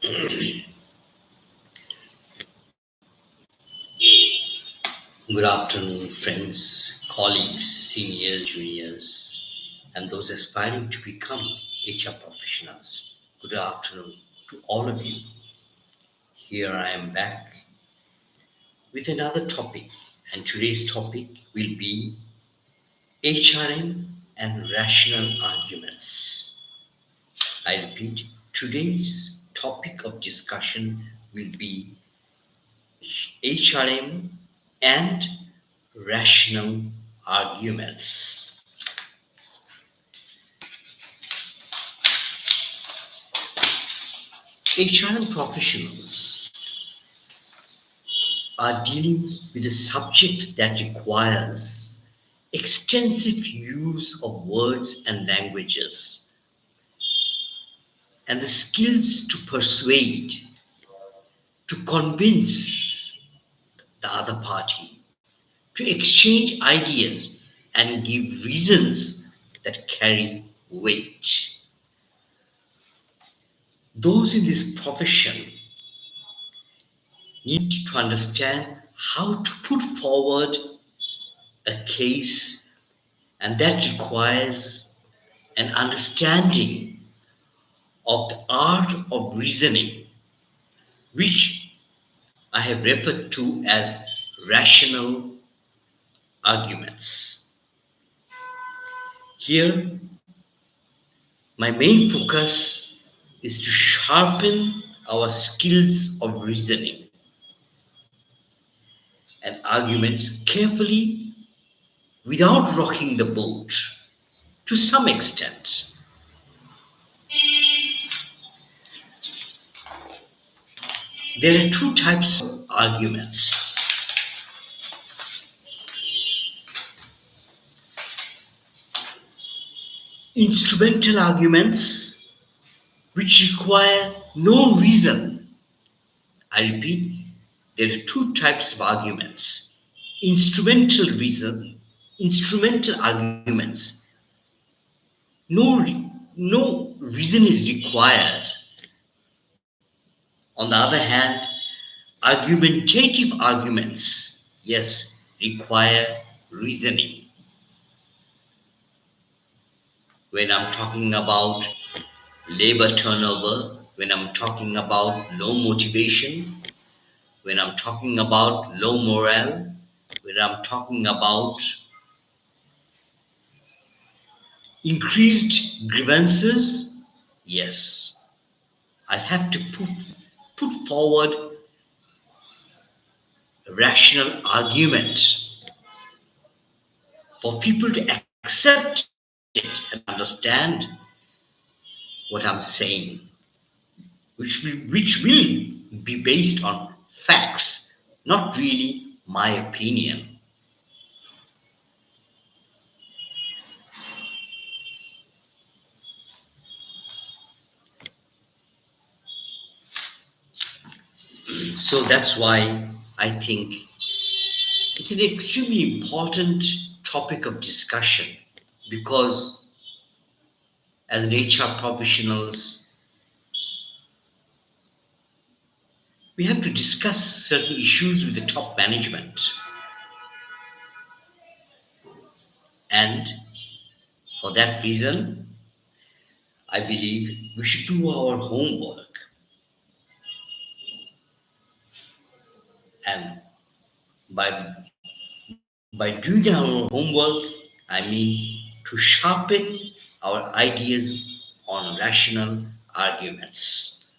Good afternoon, friends, colleagues, seniors, juniors, and those aspiring to become HR professionals. Good afternoon to all of you. Here I am back with another topic, and today's topic will be HRM and rational arguments. I repeat, today's topic of discussion will be HRM and rational arguments. HRM professionals are dealing with a subject that requires extensive use of words and languages and the skills to persuade, to convince the other party, to exchange ideas and give reasons that carry weight. Those in this profession need to understand how to put forward a case, and that requires an understanding of the art of reasoning, which I have referred to as rational arguments. Here, my main focus is to sharpen our skills of reasoning and arguments carefully without rocking the boat to some extent. There are two types of arguments: instrumental arguments, which require no reason. I repeat, there are two types of arguments: instrumental arguments. No, no reason is required. On the other hand, argumentative arguments, yes, require reasoning. When I'm talking about labor turnover, when I'm talking about low motivation, when I'm talking about low morale, when I'm talking about increased grievances, yes, I have to put forward a rational argument for people to accept it and understand what I'm saying, which will be based on facts, not really my opinion. So that's why I think it's an extremely important topic of discussion, because as an HR professionals, we have to discuss certain issues with the top management. And for that reason, I believe we should do our homework. And by doing our homework, I mean to sharpen our ideas on rational arguments.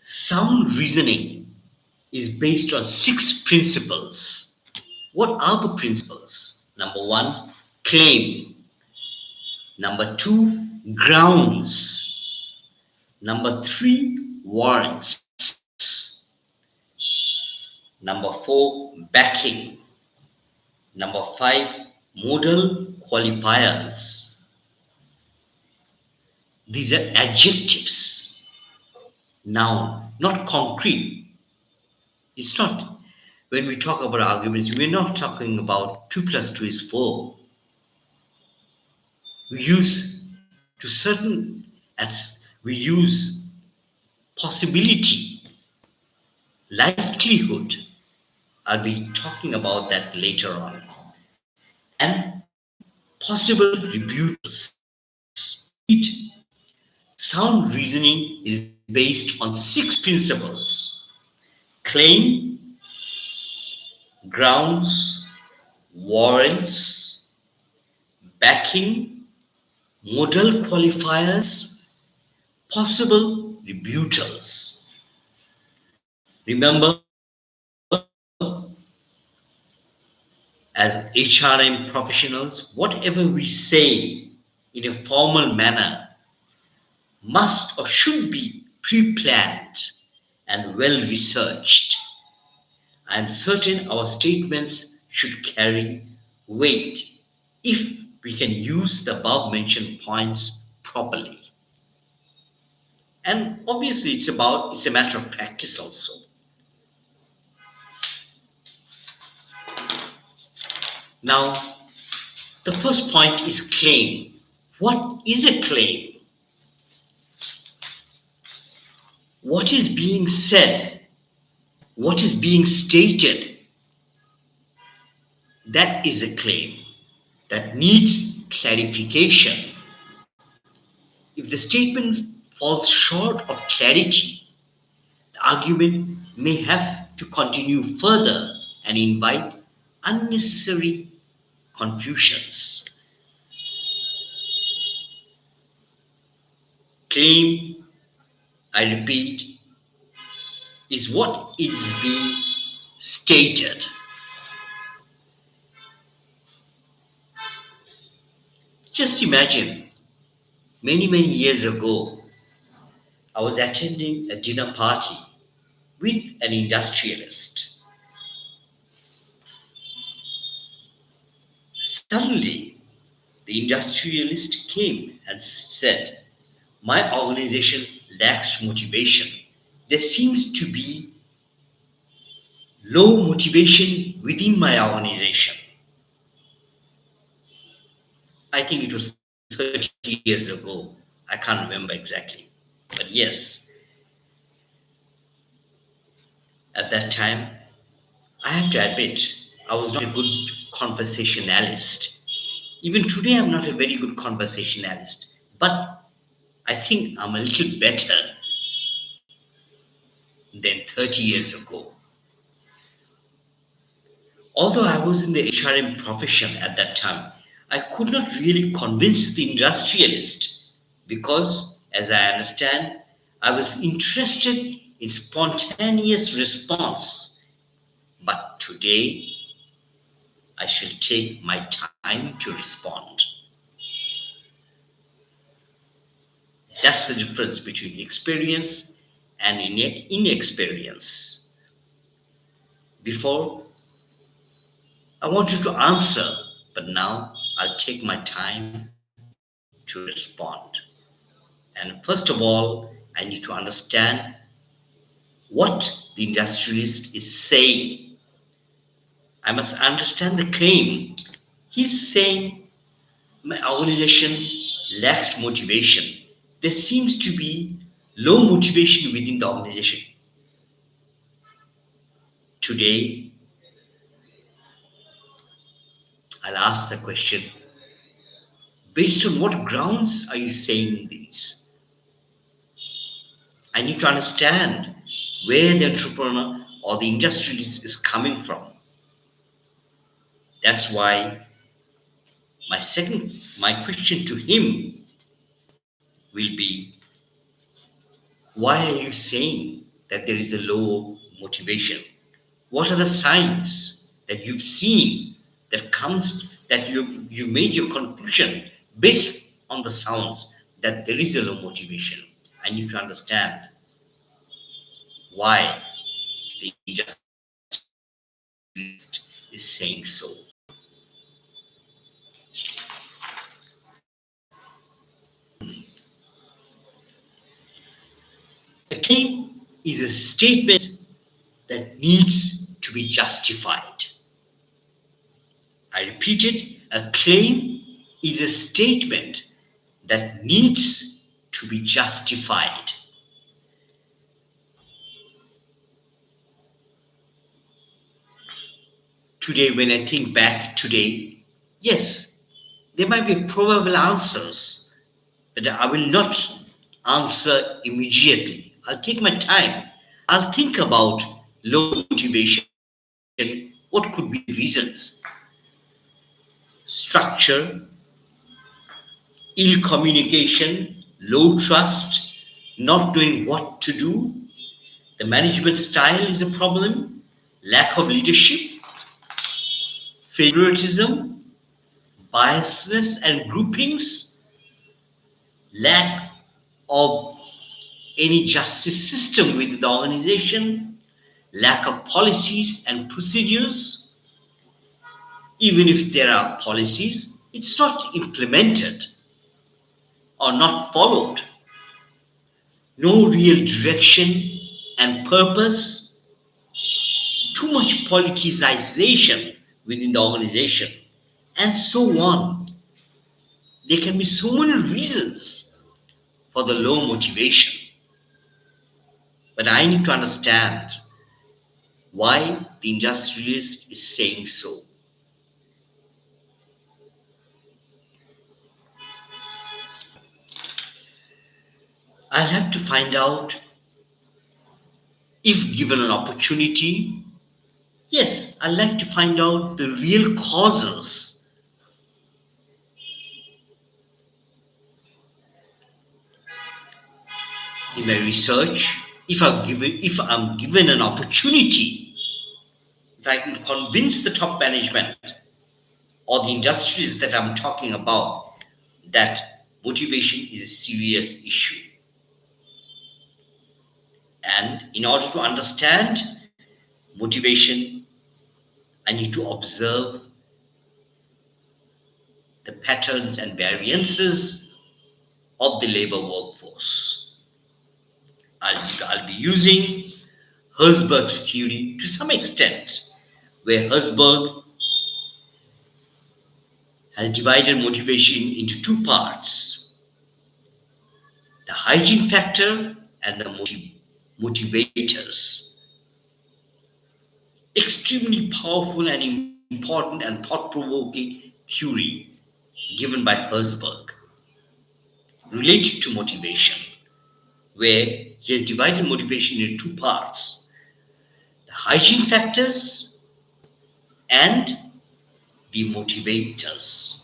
Sound reasoning is based on 6 principles. What are the principles? Number 1, claim. Number 2, grounds. Number 3, warrants. Number 4, backing. Number 5, modal qualifiers. These are adjectives, noun, not concrete. It's not. When we talk about arguments, we're not talking about 2 plus 2 is 4. We use to certain as we use possibility, likelihood. I'll be talking about that later on. And possible rebuttals. Sound reasoning is based on 6 principles: claim, grounds, warrants, backing, modal qualifiers, possible rebuttals. Remember, as HRM professionals, whatever we say in a formal manner must or should be pre planned and well researched. I am certain our statements should carry weight if we can use the above mentioned points properly. And obviously it's a matter of practice also. Now, the first point is claim. What is a claim? What is being said? What is being stated? That is a claim that needs clarification. If the statement falls short of clarity, the argument may have to continue further and invite unnecessary confusions. Claim, I repeat, is what is being stated. Just imagine, many years ago, I was attending a dinner party with an industrialist. Suddenly, the industrialist came and said, "My organization lacks motivation. There seems to be low motivation within my organization." I think it was 30 years ago. I can't remember exactly. But yes, at that time, I have to admit, I was not a good conversationalist. Even today, I'm not a very good conversationalist. But I think I'm a little better than 30 years ago. Although I was in the HRM profession at that time, I could not really convince the industrialist because, as I understand, I was interested in spontaneous response. But today, I shall take my time to respond. That's the difference between experience and inexperience. Before, I wanted to answer, but now I'll take my time to respond. And first of all, I need to understand what the industrialist is saying. I must understand the claim. He's saying my organization lacks motivation. There seems to be low motivation within the organization. Today, I'll ask the question, based on what grounds are you saying this? I need to understand where the entrepreneur or the industrialist is coming from. That's why my question to him will be, why are you saying that there is a low motivation? What are the signs that you've seen that you made your conclusion based on the sounds that there is a low motivation? I need to understand why the industrialist is saying so. A claim is a statement that needs to to be justified. I repeat it, a claim is a statement that needs to be justified. Today, when I think back today, yes, there might be probable answers, but I will not answer immediately. I'll take my time. I'll think about low motivation. What could be the reasons? Structure, ill communication, low trust, not knowing what to do. The management style is a problem, lack of leadership, favoritism, biasness and groupings, lack of any justice system within the organization, lack of policies and procedures. Even if there are policies, it's not implemented or not followed. No real direction and purpose, too much politicization within the organization, and so on. There can be so many reasons for the low motivation. But I need to understand why the industrialist is saying so. I'll have to find out if given an opportunity. Yes, I'd like to find out the real causes. In my research, if I'm given an opportunity, if I can convince the top management or the industries that I'm talking about that motivation is a serious issue. And in order to understand motivation, I need to observe the patterns and variances of the labor workforce. I'll be using Herzberg's theory to some extent, where Herzberg has divided motivation into two parts: the hygiene factor and the motivators. Extremely powerful and important and thought-provoking theory given by Herzberg related to motivation, where he has divided motivation into two parts: the hygiene factors and the motivators.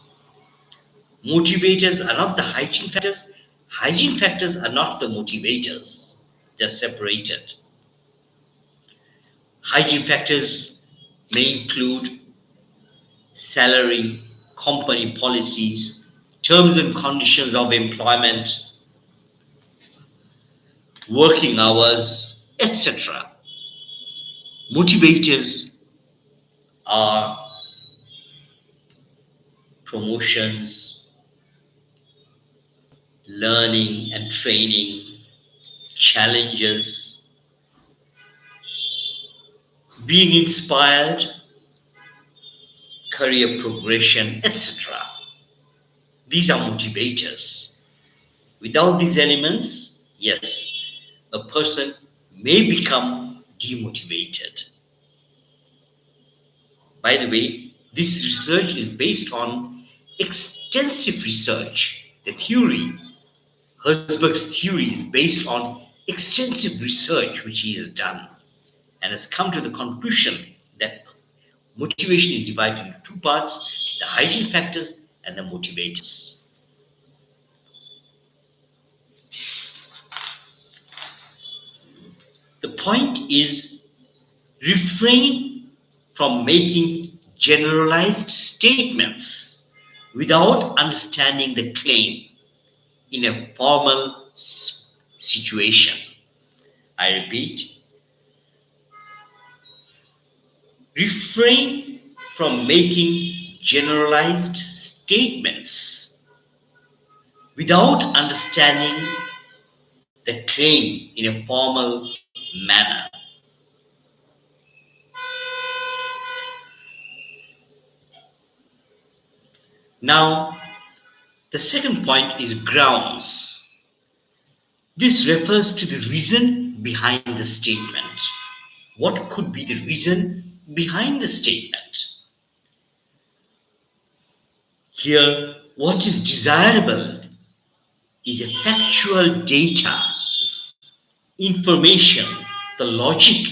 Motivators are not the hygiene factors. Hygiene factors are not the motivators. They're separated. Hygiene factors may include salary, company policies, terms and conditions of employment, working hours, etc. Motivators are promotions, learning and training, challenges, being inspired, career progression, etc. These are motivators. Without these elements, yes, a person may become demotivated. By the way, this research is based on extensive research. The theory, Herzberg's theory, is based on extensive research which he has done and has come to the conclusion that motivation is divided into two parts: the hygiene factors and the motivators. The point is, refrain from making generalized statements without understanding the claim in a formal situation. I repeat, refrain from making generalized statements without understanding the claim in a formal manner. Now, the second point is grounds. This refers to the reason behind the statement. What could be the reason behind the statement? Here, what is desirable is a factual data, information, the logic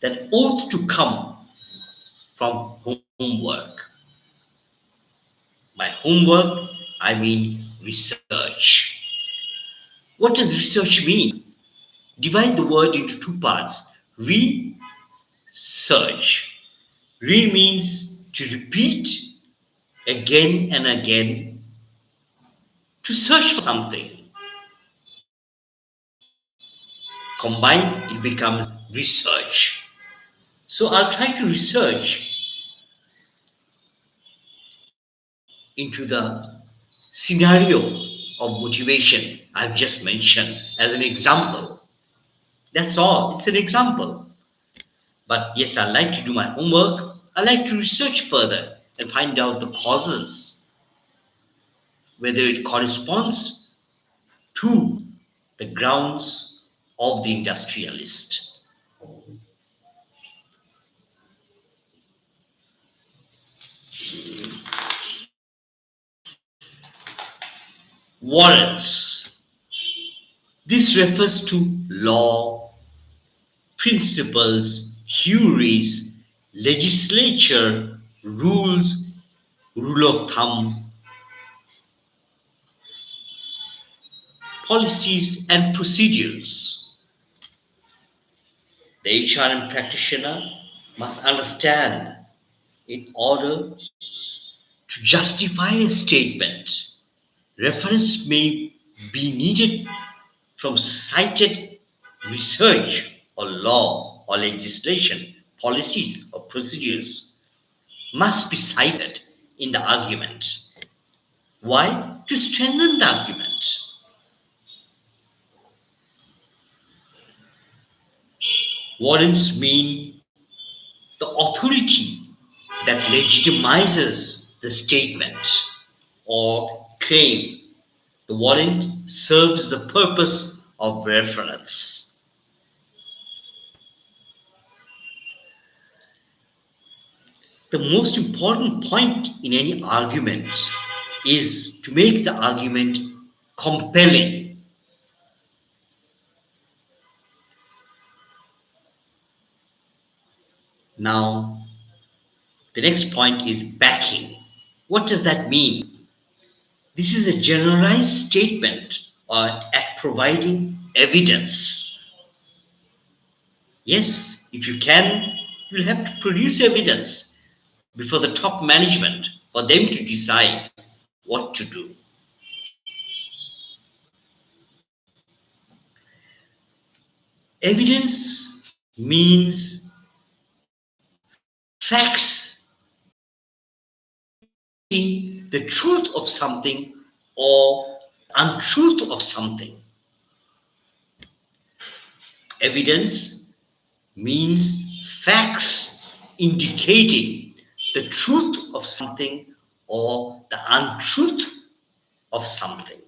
that ought to come from homework. By homework, I mean research. What does research mean? Divide the word into two parts. Research. Re means to repeat again and again, to search for something. Combined, it becomes research. So I'll try to research into the scenario of motivation I've just mentioned as an example. That's all. It's an example. But yes, I like to do my homework. I like to research further and find out the causes, whether it corresponds to the grounds of the industrialist. Warrants. This refers to law, principles, theories, legislature, rules, rule of thumb, policies, and procedures. The HRM practitioner must understand in order to justify a statement. Reference may be needed from cited research or law or legislation, policies or procedures must be cited in the argument. Why? To strengthen the argument. Warrants mean the authority that legitimizes the statement or claim. The warrant serves the purpose of reference. The most important point in any argument is to make the argument compelling. Now, the next point is backing. What does that mean? This is a generalized statement at providing evidence. Yes, if you can, you'll have to produce evidence before the top management for them to decide what to do. Evidence means facts, the truth of something or untruth of something. Evidence means facts indicating the truth of something or the untruth of something.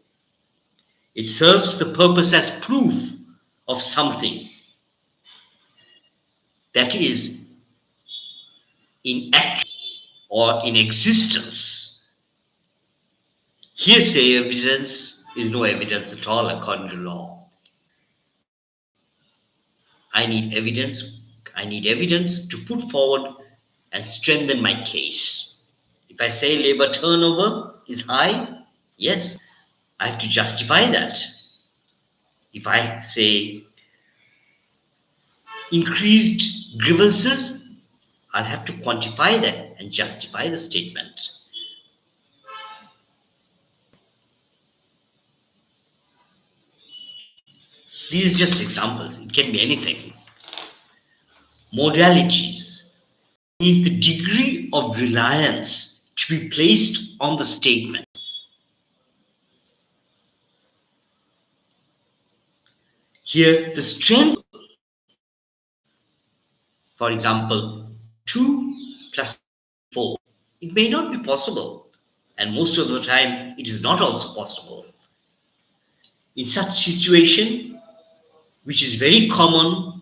It serves the purpose as proof of something that is in action or in existence. Hearsay evidence is no evidence at all according to law. I need evidence. I need evidence to put forward and strengthen my case. If I say labor turnover is high, yes, I have to justify that. If I say increased grievances, I'll have to quantify that and justify the statement. These are just examples. It can be anything. Modalities means the degree of reliance to be placed on the statement. Here, the strength, for example, 2 plus 4. It may not be possible. and most of the time it is not also possible. In such situation, which is very common,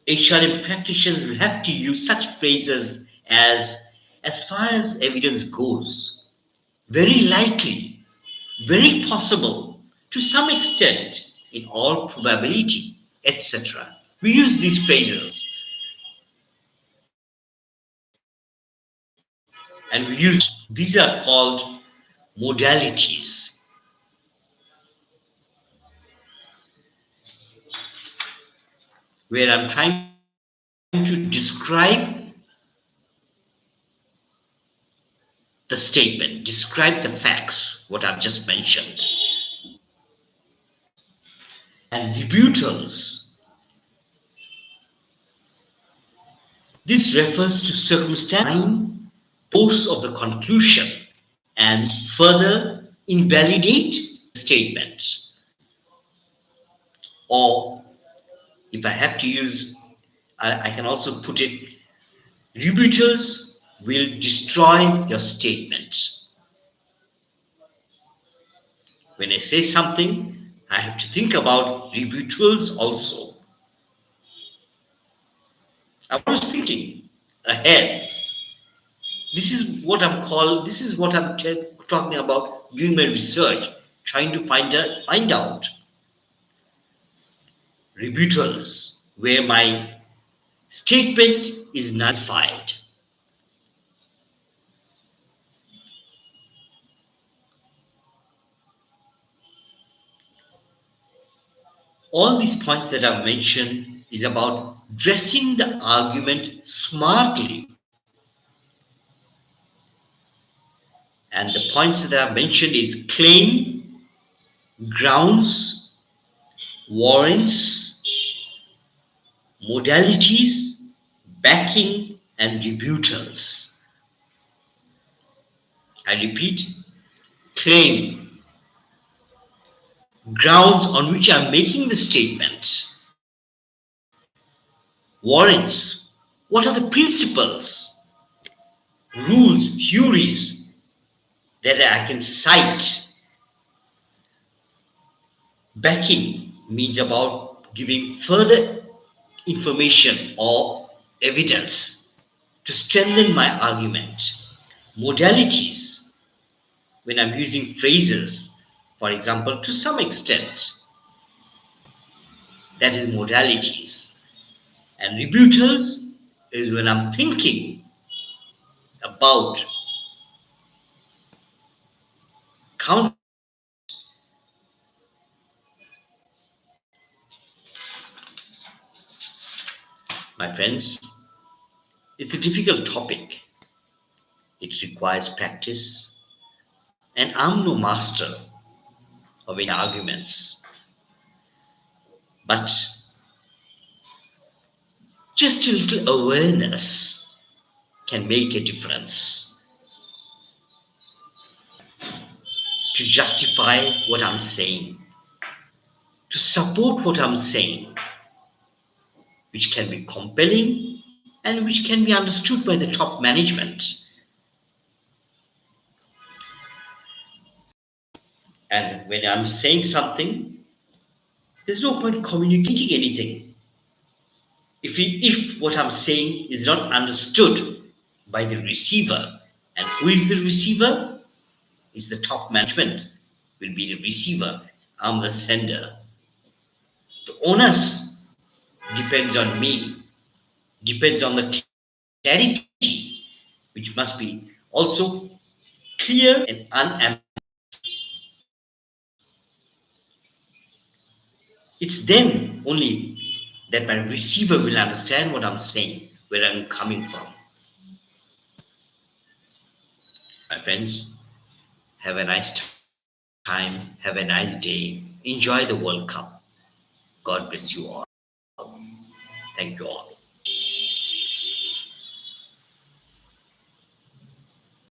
HRM practitioners will have to use such phrases as far as evidence goes, very likely, very possible, to some extent, in all probability, etc. We use these phrases and we use these are called modalities, where I'm trying to describe the statement, describe the facts, what I've just mentioned. And rebuttals, this refers to circumstance force of the conclusion and further invalidate the statement. Or if I have to use, I can also put it, rebuttals will destroy your statement. When I say something, I have to think about rebuttals also. I was thinking ahead. This is what I'm talking about doing my research, trying to find out rebuttals where my statement is nullified. All these points that I've mentioned is about dressing the argument smartly. And the points that I've mentioned is claim, grounds, warrants, modalities, backing, and rebuttals. I repeat, claim, grounds on which I'm making the statement, warrants, what are the principles, rules, theories that I can cite. Backing means about giving further information or evidence to strengthen my argument. Modalities, when I'm using phrases, for example, to some extent, that is modalities. And rebuttals is when I'm thinking about count. My friends, it's a difficult topic. It requires practice, and I'm no master of any arguments. But just a little awareness can make a difference to justify what I'm saying, to support what I'm saying, which can be compelling and which can be understood by the top management. And when I'm saying something, there's no point communicating anything if what I'm saying is not understood by the receiver. And who is the receiver? Is the top management, will be the receiver. I'm the sender. The onus depends on me, depends on the clarity, which must be also clear and unambiguous. It's then only that my receiver will understand what I'm saying, where I'm coming from. My friends, have a nice time, have a nice day, enjoy the World Cup. God bless you all. Thank you all.